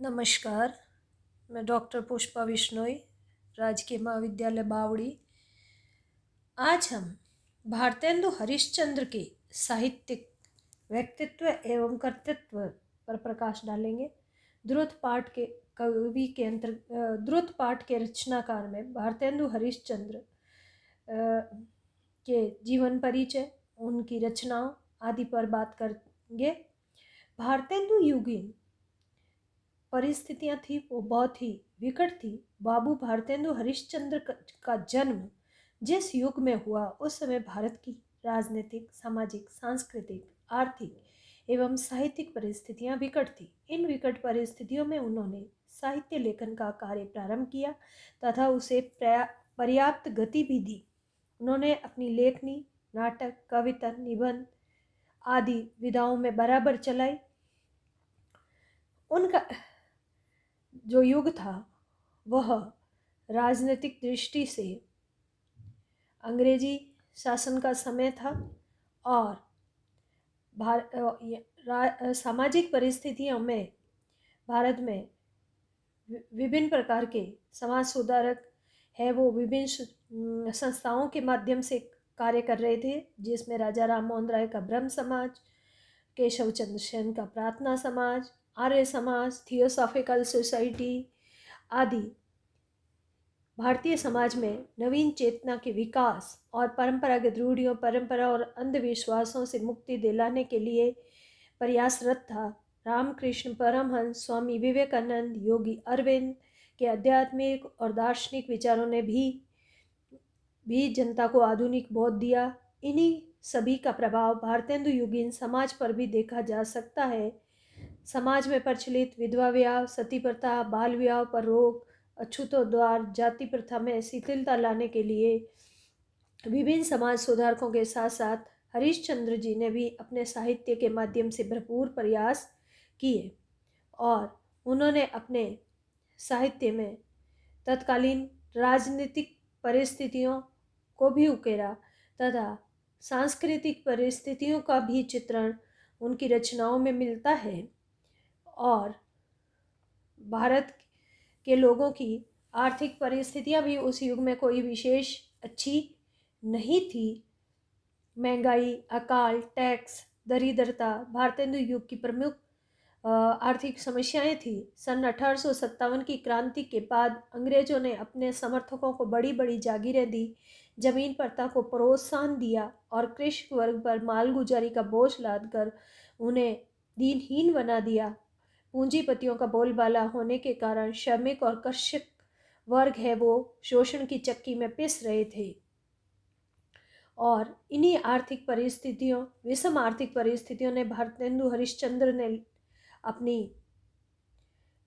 नमस्कार। मैं डॉक्टर पुष्पा विश्नोई, राजकीय महाविद्यालय बावड़ी। आज हम भारतेंदु हरिश्चंद्र के साहित्यिक व्यक्तित्व एवं कर्तृत्व पर प्रकाश डालेंगे। ध्रुत पाठ के कवि के ध्रुत पाठ के रचनाकार में भारतेंदु हरिश्चंद्र के जीवन परिचय, उनकी रचनाओं आदि पर बात करेंगे। भारतेंदु युगीन परिस्थितियां थी वो बहुत ही विकट थी। बाबू भारतेंदु हरिश्चंद्र का जन्म जिस युग में हुआ उस समय भारत की राजनीतिक, सामाजिक, सांस्कृतिक, आर्थिक एवं साहित्यिक परिस्थितियां विकट थी। इन विकट परिस्थितियों में उन्होंने साहित्य लेखन का कार्य प्रारंभ किया तथा उसे पर्याप्त गति भी दी। उन्होंने अपनी लेखनी, नाटक, कविता, निबंध आदि विधाओं में बराबर चलाई। उनका जो युग था वह राजनीतिक दृष्टि से अंग्रेजी शासन का समय था और सामाजिक परिस्थितियों में भारत में विभिन्न प्रकार के समाज सुधारक है वो विभिन्न संस्थाओं के माध्यम से कार्य कर रहे थे, जिसमें राजा राम मोहन राय का ब्रह्म समाज, केशव चंद्र सेन का प्रार्थना समाज, आर्य समाज, थियोसॉफिकल सोसाइटी आदि भारतीय समाज में नवीन चेतना के विकास और परंपरागत रूढ़ियों, परंपरा और अंधविश्वासों से मुक्ति दिलाने के लिए प्रयासरत था। रामकृष्ण परमहंस, स्वामी विवेकानंद, योगी अरविंद के आध्यात्मिक और दार्शनिक विचारों ने भी जनता को आधुनिक बोध दिया। इन्हीं सभी का प्रभाव भारतेंदु युगीन समाज पर भी देखा जा सकता है। समाज में प्रचलित विधवा विवाह, सती प्रथा, बाल विवाह पर रोक, अछूतोद्धार, जाति प्रथा में शिथिलता लाने के लिए विभिन्न समाज सुधारकों के साथ साथ हरिश्चंद्र जी ने भी अपने साहित्य के माध्यम से भरपूर प्रयास किए और उन्होंने अपने साहित्य में तत्कालीन राजनीतिक परिस्थितियों को भी उकेरा तथा सांस्कृतिक परिस्थितियों का भी चित्रण उनकी रचनाओं में मिलता है। और भारत के लोगों की आर्थिक परिस्थितियां भी उस युग में कोई विशेष अच्छी नहीं थी। महंगाई, अकाल, टैक्स, दरिद्रता भारतेंदु युग की प्रमुख आर्थिक समस्याएं थी। सन 1857 की क्रांति के बाद अंग्रेजों ने अपने समर्थकों को बड़ी बड़ी जागीरें दी, जमीन प्रथा को प्रोत्साहन दिया और कृषक वर्ग पर मालगुजारी का बोझ लादकर उन्हें दीनहीन बना दिया। पूंजीपतियों का बोलबाला होने के कारण श्रमिक और कृषक वर्ग है वो शोषण की चक्की में पिस रहे थे और इन्हीं विषम आर्थिक परिस्थितियों ने भारतेंदु हरिश्चंद्र ने अपनी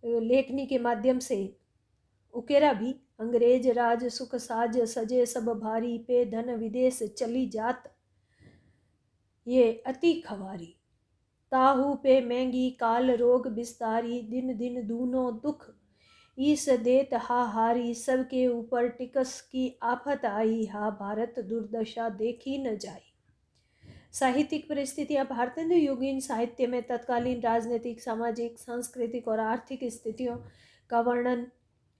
लेखनी के माध्यम से उकेरा भी। अंग्रेज राज सुख साज सजे सब भारी, पे धन विदेश चली जात ये अति खवारी, ताहू पे महंगी काल रोग बिस्तारी, दिन दिन दूनो दुख ईस देत हा हारी, सबके ऊपर टिकस की आफत आई, हा भारत दुर्दशा देखी न जाई। साहित्यिक परिस्थितियां भारतेंदु युगीन साहित्य में तत्कालीन राजनीतिक, सामाजिक, सांस्कृतिक और आर्थिक स्थितियों का वर्णन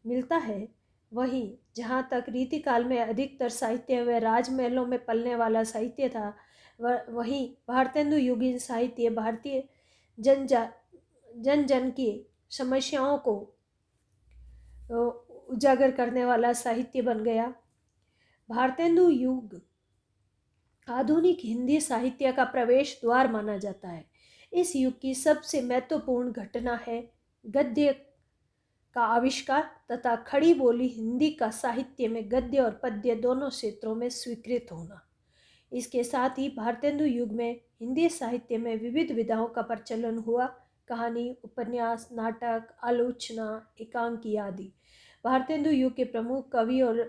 मिलता है। वहीं जहाँ तक रीतिकाल में अधिकतर साहित्य व राजमहलों में पलने वाला साहित्य था, वहीं भारतेंदु युगीन साहित्य भारतीय जन जन की समस्याओं को उजागर करने वाला साहित्य बन गया। भारतेंदु युग आधुनिक हिंदी साहित्य का प्रवेश द्वार माना जाता है। इस युग की सबसे महत्वपूर्ण घटना है गद्य का आविष्कार तथा खड़ी बोली हिंदी का साहित्य में गद्य और पद्य दोनों क्षेत्रों में स्वीकृत होना। इसके साथ ही भारतेंदु युग में हिंदी साहित्य में विविध विधाओं का प्रचलन हुआ। कहानी, उपन्यास, नाटक, आलोचना, एकांकी आदि भारतेंदु युग के प्रमुख कवि और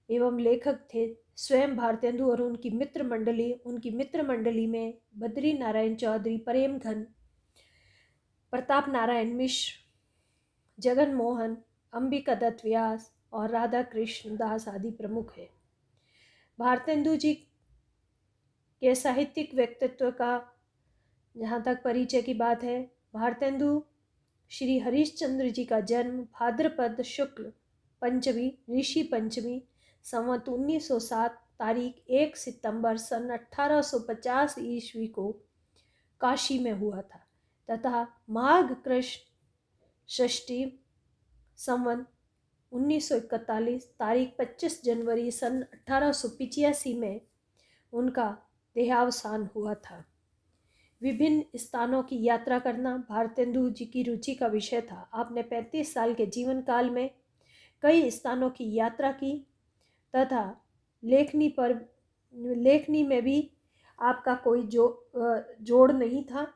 एवं लेखक थे। स्वयं भारतेंदु और उनकी मित्र मंडली में बद्री नारायण चौधरी, प्रेम घन, प्रताप नारायण मिश्र, जगन मोहन, अंबिका दत्त व्यास और राधा कृष्ण दास आदि प्रमुख है। भारतेंदु जी के साहित्यिक व्यक्तित्व का जहाँ तक परिचय की बात है, भारतेंदु श्री हरिश्चंद्र जी का जन्म भाद्रपद शुक्ल पंचमी ऋषि पंचमी संवत 1907 तारीख 1 सितंबर सन 1850 ईस्वी को काशी में हुआ था तथा माघ कृष्ण षष्ठी संवत 1941 तारीख 25 जनवरी सन 1885 में उनका देहावसान हुआ था। विभिन्न स्थानों की यात्रा करना भारतेंदु जी की रुचि का विषय था। आपने 35 साल के जीवन काल में कई स्थानों की यात्रा की तथा लेखनी में भी आपका कोई जोड़ नहीं था।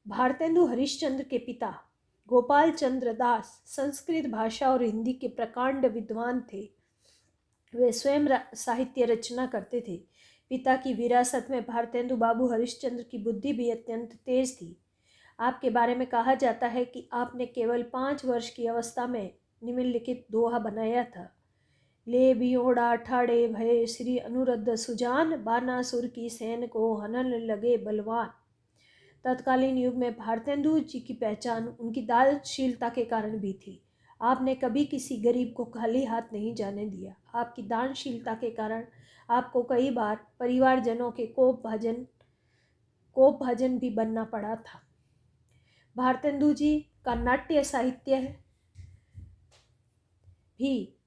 भारतेंदु हरिश्चंद्र के पिता गोपाल चंद्र दास संस्कृत भाषा और हिंदी के प्रकांड विद्वान थे। वे स्वयं साहित्य रचना करते थे। पिता की विरासत में भारतेंदु बाबू हरिश्चंद्र की बुद्धि भी अत्यंत तेज थी। आपके बारे में कहा जाता है कि आपने केवल 5 वर्ष की अवस्था में निम्नलिखित दोहा बनाया था। ले बियोड़ा ठाड़े भये श्री अनुरुद्ध सुजान, बानासुर की सेन को हनन लगे बलवान। तत्कालीन युग में भारतेंदु जी की पहचान उनकी दानशीलता के कारण भी थी। आपने कभी किसी गरीब को खाली हाथ नहीं जाने दिया। आपकी दानशीलता के कारण आपको कई बार परिवारजनों के कोप भाजन भी बनना पड़ा था। भारतेंदु जी का नाट्य साहित्य भी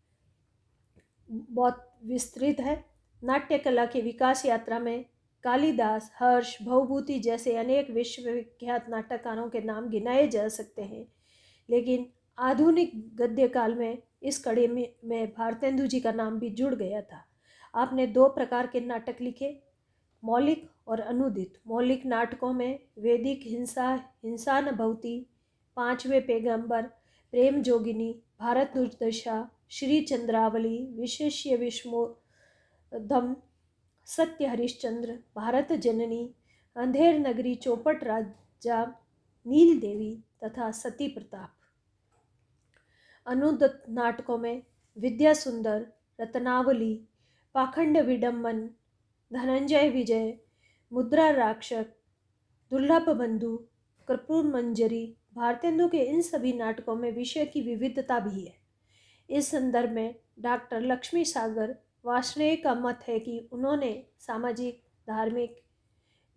बहुत विस्तृत है। नाट्य कला के विकास यात्रा में कालिदास, हर्ष, भवभूति जैसे अनेक विश्वविख्यात नाटककारों के नाम गिनाए जा सकते हैं, लेकिन आधुनिक गद्य काल में इस कड़ी में भारतेंदु जी का नाम भी जुड़ गया था। आपने 2 प्रकार के नाटक लिखे, मौलिक और अनुदित। मौलिक नाटकों में वैदिक हिंसा न भवती, 5वें पैगंबर, प्रेम जोगिनी, भारत दुर्दशा, श्री चंद्रावली, विशेष्य विष्णुदम, सत्य हरिश्चंद्र, भारत जननी, अंधेर नगरी, चौपट राजा, नील देवी तथा सती प्रताप। अनुदित नाटकों में विद्या सुंदर, रत्नावली, पाखंड विडम्बन, धनंजय विजय, मुद्रा राक्षक, दुर्लभ बंधु, कर्पूर मंजरी। भारतेंदु के इन सभी नाटकों में विषय की विविधता भी है। इस संदर्भ में डॉक्टर लक्ष्मी सागर वार्ष्णेय का मत है कि उन्होंने सामाजिक, धार्मिक,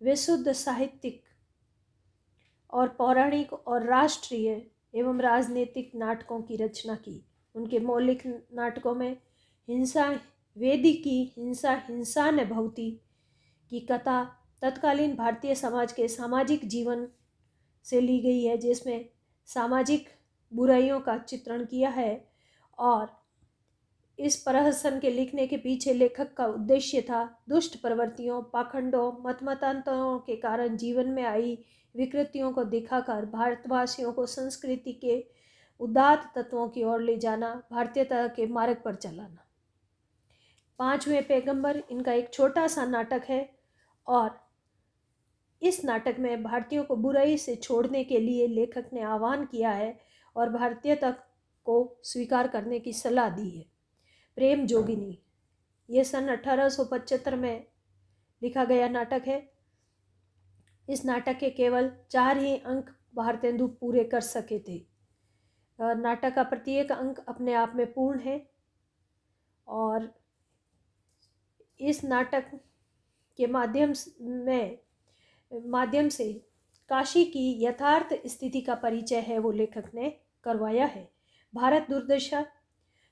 विशुद्ध साहित्यिक और पौराणिक और राष्ट्रीय एवं राजनीतिक नाटकों की रचना की। उनके मौलिक नाटकों में वेदी की हिंसा न भवती की कथा तत्कालीन भारतीय समाज के सामाजिक जीवन से ली गई है, जिसमें सामाजिक बुराइयों का चित्रण किया है और इस प्रहसन के लिखने के पीछे लेखक का उद्देश्य था दुष्ट प्रवृत्तियों, पाखंडों, मतमतांतरों के कारण जीवन में आई विकृतियों को दिखाकर भारतवासियों को संस्कृति के उदात्त तत्वों की ओर ले जाना, भारतीयता के मार्ग पर चलाना। 5वें पैगंबर इनका एक छोटा सा नाटक है और इस नाटक में भारतीयों को बुराई से छोड़ने के लिए लेखक ने आह्वान किया है और भारतीयता को स्वीकार करने की सलाह दी है। प्रेम जोगिनी ये सन 1875 में लिखा गया नाटक है। इस नाटक के केवल 4 ही अंक भारतेंदु पूरे कर सके थे। नाटक का प्रत्येक अंक अपने आप में पूर्ण है और इस नाटक के माध्यम से काशी की यथार्थ स्थिति का परिचय है वो लेखक ने करवाया है। भारत दुर्दशा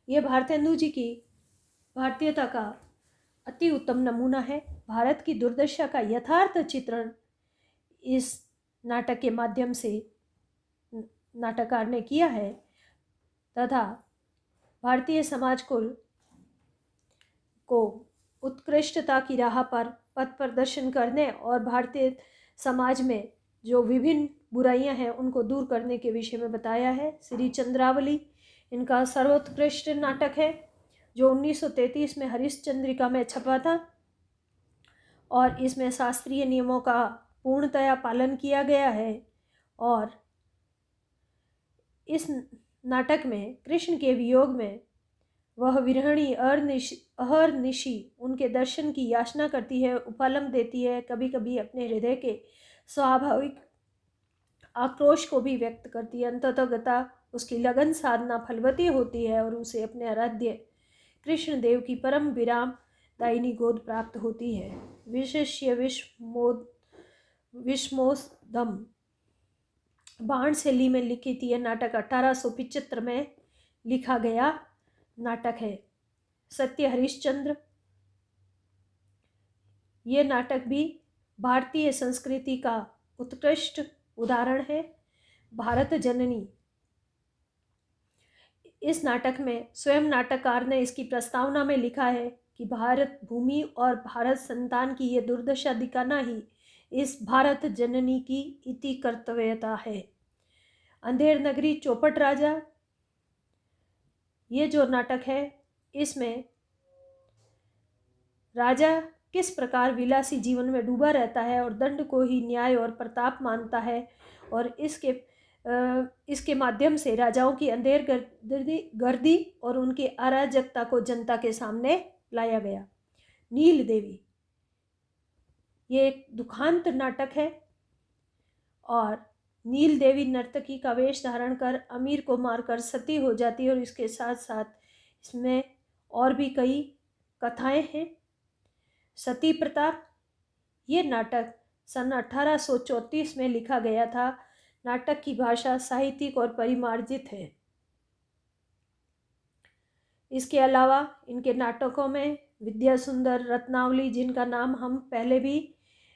ये भारतेंदु जी की भारतीयता का अति उत्तम नमूना है। भारत की दुर्दशा का यथार्थ चित्रण इस नाटक के माध्यम से नाटककार ने किया है तथा भारतीय समाज को उत्कृष्टता की राह पर पथ प्रदर्शन करने और भारतीय समाज में जो विभिन्न बुराइयां हैं उनको दूर करने के विषय में बताया है। श्री चंद्रावली इनका सर्वोत्कृष्ट नाटक है जो 1933 में हरिश्चंद्रिका में छपा था और इसमें शास्त्रीय नियमों का पूर्णतया पालन किया गया है और इस नाटक में कृष्ण के वियोग में वह विरहणी अहर्निशि उनके दर्शन की याचना करती है, उपलम देती है, कभी कभी अपने हृदय के स्वाभाविक आक्रोश को भी व्यक्त करती है। अंततः उसकी लगन साधना फलवती होती है और उसे अपने आराध्य कृष्ण देव की परम विराम दायिनी गोद प्राप्त होती है। विशिष्य विषमोदम बाण शैली में लिखित यह नाटक 1875 में लिखा गया नाटक है। सत्य हरिश्चंद्र, ये नाटक भी भारतीय संस्कृति का उत्कृष्ट उदाहरण है। भारत जननी, इस नाटक में स्वयं नाटककार ने इसकी प्रस्तावना में लिखा है कि भारत भूमि और भारत संतान की ये दुर्दशा दिखाना ही इस भारत जननी की इति कर्तव्यता है। अंधेर नगरी चौपट राजा, ये जो नाटक है इसमें राजा किस प्रकार विलासी जीवन में डूबा रहता है और दंड को ही न्याय और प्रताप मानता है, और इसके माध्यम से राजाओं की अंधेर गर्दी और उनकी अराजकता को जनता के सामने लाया गया। नील देवी, ये एक दुखांत नाटक है और नील देवी नर्तकी का वेश धारण कर अमीर को मारकर सती हो जाती है और इसके साथ साथ इसमें और भी कई कथाएं हैं। सती प्रथा, ये नाटक सन 1834 में लिखा गया था। नाटक की भाषा साहित्यिक और परिमार्जित है। इसके अलावा इनके नाटकों में विद्या सुंदर, रत्नावली, जिनका नाम हम पहले भी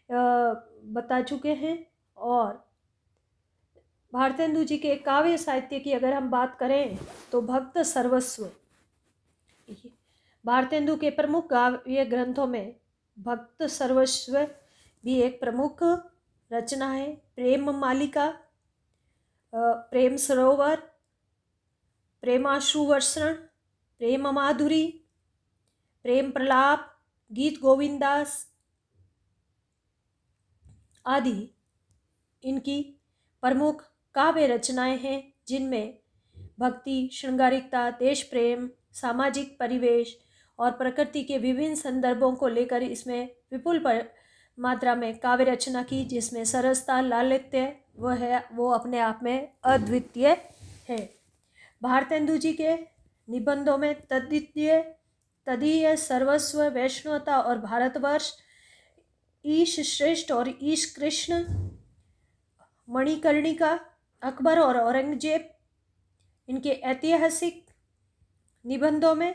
बता चुके हैं, और भारतेंदु जी के काव्य साहित्य की अगर हम बात करें तो भक्त सर्वस्व, भारतेंदु के प्रमुख काव्य ग्रंथों में भक्त सर्वस्व भी एक प्रमुख रचना है। प्रेम मालिका, प्रेम सरोवर, प्रेमाश्रु वर्षण, प्रेम माधुरी, प्रेम प्रलाप, गीत गोविंदास आदि इनकी प्रमुख काव्य रचनाएं हैं, जिनमें भक्ति, श्रृंगारिकता, देश प्रेम, सामाजिक परिवेश और प्रकृति के विभिन्न संदर्भों को लेकर इसमें विपुल मात्रा में काव्य रचना की, जिसमें सरसता, लालित्य वो अपने आप में अद्वितीय है। भारतेंदु जी के निबंधों में तदीय सर्वस्व, वैष्णवता और भारतवर्ष, ईश श्रेष्ठ और ईश कृष्ण, मणिकर्णिका, अकबर और औरंगजेब, इनके ऐतिहासिक निबंधों में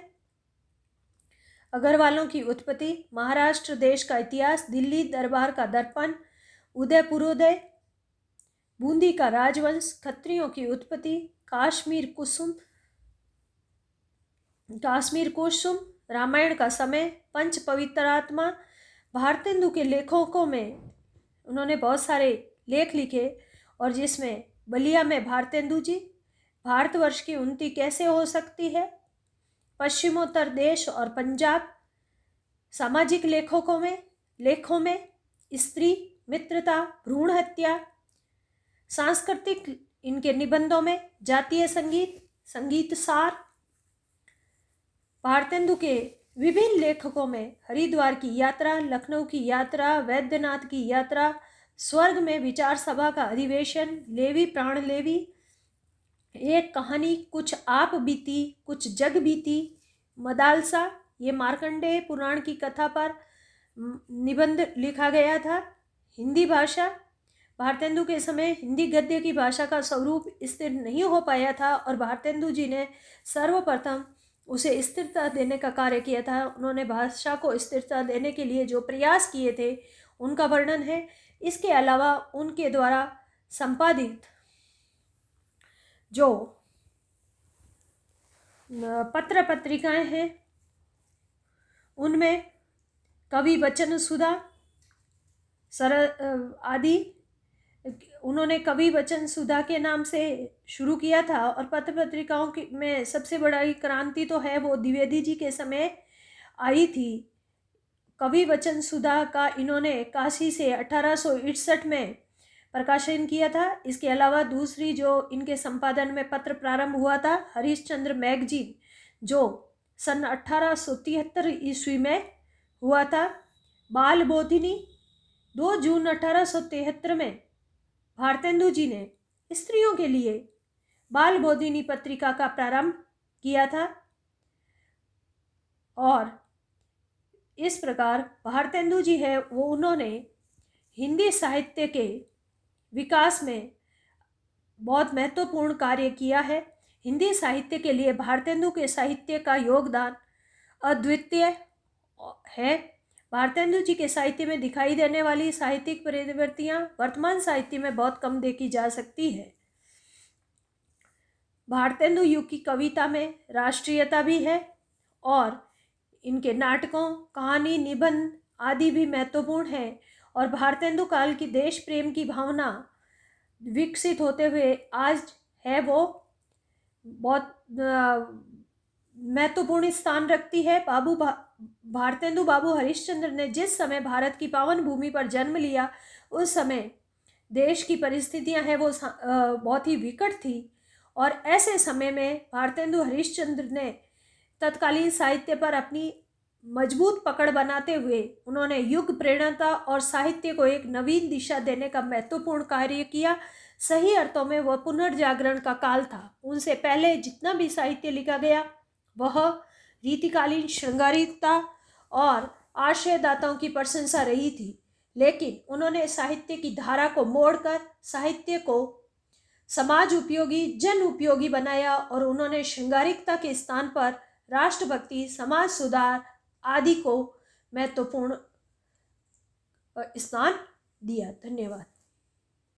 अग्रवालों की उत्पत्ति, महाराष्ट्र देश का इतिहास, दिल्ली दरबार का दर्पण, उदयपुरोदय, बूंदी का राजवंश, खत्रियों की उत्पत्ति, काश्मीर कुसुम, रामायण का समय, पंच पवित्रात्मा। भारतेंदु के लेखकों में उन्होंने बहुत सारे लेख लिखे, और जिसमें बलिया में भारतेंदु जी, भारतवर्ष की उन्नति कैसे हो सकती है, पश्चिमोत्तर देश और पंजाब, सामाजिक लेखों में स्त्री मित्रता, भ्रूण हत्या, सांस्कृतिक इनके निबंधों में जातीय संगीत सार। भारतेंदु के विभिन्न लेखकों में हरिद्वार की यात्रा, लखनऊ की यात्रा, वैद्यनाथ की यात्रा, स्वर्ग में विचार सभा का अधिवेशन, लेवी प्राण लेवी, एक कहानी, कुछ आप बीती कुछ जग बीती, मदालसा, ये मार्कंडेय पुराण की कथा पर निबंध लिखा गया था। हिंदी भाषा, भारतेंदु के समय हिंदी गद्य की भाषा का स्वरूप स्थिर नहीं हो पाया था, और भारतेंदु जी ने सर्वप्रथम उसे स्थिरता देने का कार्य किया था। उन्होंने भाषा को स्थिरता देने के लिए जो प्रयास किए थे उनका वर्णन है। इसके अलावा उनके द्वारा संपादित जो पत्र पत्रिकाएं हैं उनमें कवि वचन सुधा आदि, उन्होंने कवि वचन सुधा के नाम से शुरू किया था। और पत्र पत्रिकाओं में सबसे बड़ी क्रांति तो है वो द्विवेदी जी के समय आई थी। कवि वचन सुधा का इन्होंने काशी से 1861 में प्रकाशन किया था। इसके अलावा दूसरी जो इनके संपादन में पत्र प्रारंभ हुआ था, हरिश्चंद्र मैगजीन, जो सन 1873 ईस्वी में हुआ था। बाल बोधिनी 2 जून 1873 में भारतेंदु जी ने स्त्रियों के लिए बाल बोधिनी पत्रिका का प्रारंभ किया था। और इस प्रकार भारतेंदु जी है वो उन्होंने हिंदी साहित्य के विकास में बहुत महत्वपूर्ण कार्य किया है। हिंदी साहित्य के लिए भारतेंदु के साहित्य का योगदान अद्वितीय है। भारतेंदु जी के साहित्य में दिखाई देने वाली साहित्यिक प्रवृत्तियां वर्तमान साहित्य में बहुत कम देखी जा सकती है। भारतेंदु युग की कविता में राष्ट्रीयता भी है और इनके नाटकों, कहानी, निबंध आदि भी महत्वपूर्ण है। और भारतेंदु काल की देश प्रेम की भावना विकसित होते हुए आज है वो बहुत महत्वपूर्ण स्थान रखती है। भारतेंदु बाबू हरिश्चंद्र ने जिस समय भारत की पावन भूमि पर जन्म लिया उस समय देश की परिस्थितियां हैं वो बहुत ही विकट थी। और ऐसे समय में भारतेंदु हरिश्चंद्र ने तत्कालीन साहित्य पर अपनी मजबूत पकड़ बनाते हुए उन्होंने युग प्रेरणा और साहित्य को एक नवीन दिशा देने का महत्वपूर्ण कार्य किया। सही अर्थों में वह पुनर्जागरण का काल था। उनसे पहले जितना भी साहित्य लिखा गया वह रीतिकालीन श्रृंगारिकता और आश्रयदाताओं की प्रशंसा रही थी, लेकिन उन्होंने साहित्य की धारा को मोड़कर साहित्य को समाज उपयोगी, जन उपयोगी बनाया और उन्होंने श्रृंगारिकता के स्थान पर राष्ट्रभक्ति, समाज सुधार आदि को महत्वपूर्ण स्थान दिया। धन्यवाद।